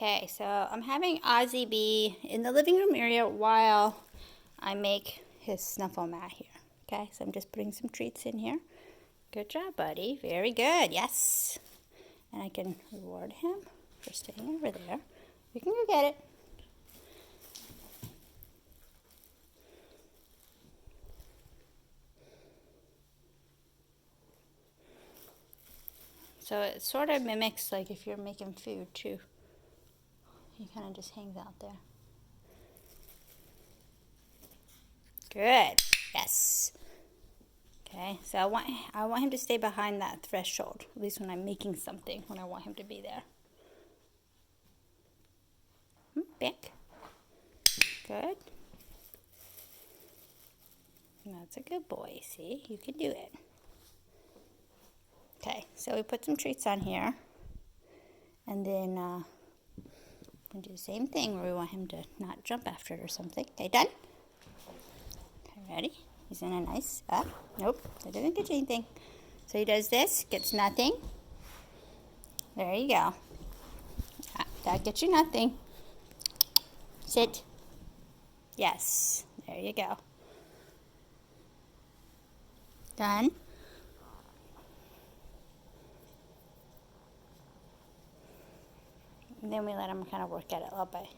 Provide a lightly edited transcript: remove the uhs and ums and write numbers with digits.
Okay, so I'm having Ozzy be in the living room area while I make his snuffle mat here. Okay, so I'm just putting some treats in here. Good job, buddy. Very good. Yes. And I can reward him for staying over there. You can go get it. So it sort of mimics like if you're making food too. He kind of just hangs out there. Good. Yes. Okay, so I want him to stay behind that threshold, at least when I'm making something, when I want him to be there. Back. Good. That's a good boy. See, you can do it. Okay, so we put some treats on here, and then we'll do the same thing where we want him to not jump after it or something. Okay, done? Okay, ready? He's in a nice, nope, that didn't get you anything. So he does this, gets nothing. There you go. That gets you nothing. Sit. Yes, there you go. Done. And then we let him kind of work at it a little bit.